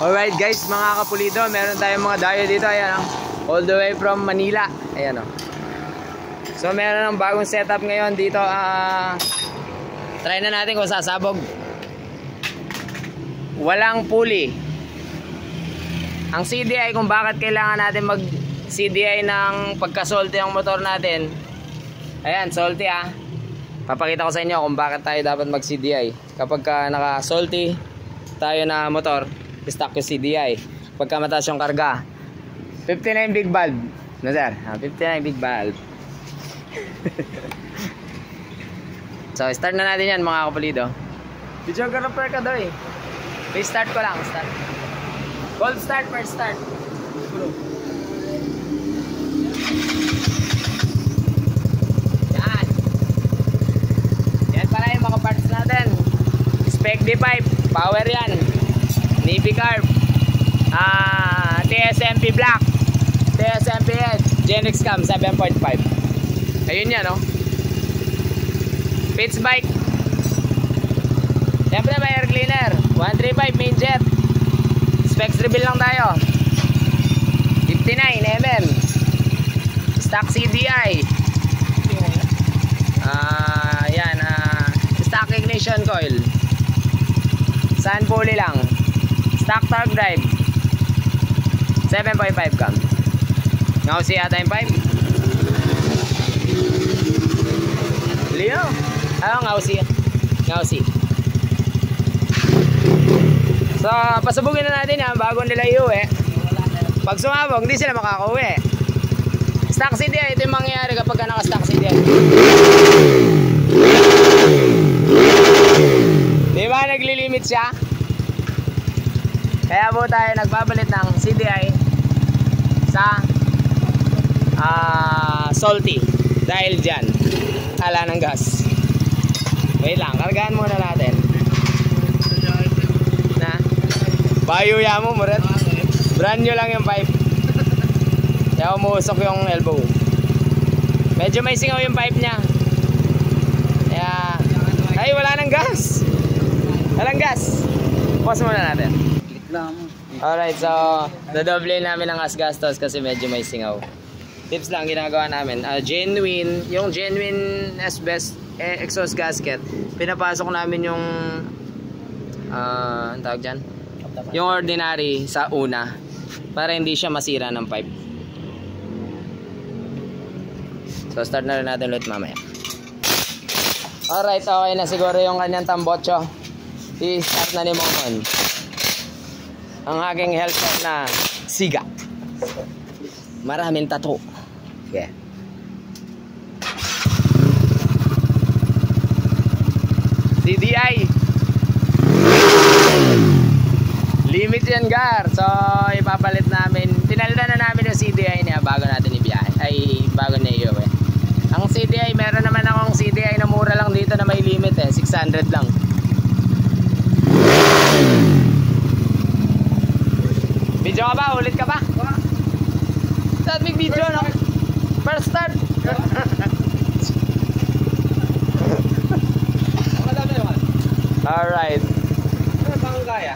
Alright guys, mga kapulido, meron tayong mga dayo dito. Ayan, all the way from Manila. Ayan o. So meron ng bagong setup ngayon dito. Try na natin kung sasabog. Walang pulley. Ang CDI, kung bakit kailangan natin mag CDI ng pagka-salty ang motor natin. Ayan, salty Papakita ko sa inyo kung bakit tayo dapat mag CDI. Kapag naka-salty tayo na motor, stock yung CDI. Pagka mataas yung karga, 59 big valve. No sir? 59 big valve. So start na natin yan mga kapulido. Videographer ka daw eh. Restart ko lang. Start. Cold start, first start. Yan. Yan para yung mga parts natin. Spec D5. Power yan. Navy Carb. TSMP Black. TSMP Edge. Genix Cam 7.5. Ayun yan no. Pitch bike. Siyempre may air cleaner 135 main jet. Specs reveal lang tayo. 59mm. Stock CDI. Yan stock ignition coil. Sun pulley lang. Stock torque drive 7.5 cam. Ngausi yata yung pipe. Leo. Ngausi. So, pasabugin na natin yan bago nila iuwi. Pag sumabog, hindi sila makakauwi. Stock CDI, ito yung mangyayari kapag naka-stock CDI. Di ba naglilimit siya? Kaya po tayo nagbabalit ng CDI sa salty. Dahil dyan, ala ng gas. Wait lang, kargaan muna natin. Bayuya mo, Muret. Brand new lang yung pipe. Kaya umusok yung elbow. Medyo may singaw yung pipe niya. Kaya, ay wala nang gas. Walang gas. Pause muna natin. Alright, so dodoble namin ang gas gastos kasi medyo may singaw. Tips lang ginagawa namin. Yung genuine asbestos exhaust gasket, pinapasok namin yung ang tawag dyan? Yung ordinary sa una para hindi siya masira ng pipe. So start na rin natin ulit mamaya. Alright, okay na siguro yung kanyang tambotso. I-start na ni Momon ang aking helper na siga. Maraming tattoo. Yeah. CDI limit yan gar. So ipapalit namin. Tinalitan na namin yung CDI niya bago natin ibiyahe. Ay bago na iuwi. Ang CDI, meron naman akong CDI na mura lang dito na may limit 600 lang. Video ka ba? Ulit ka ba? Start may video no? First start. Alright. Ano bang kaya?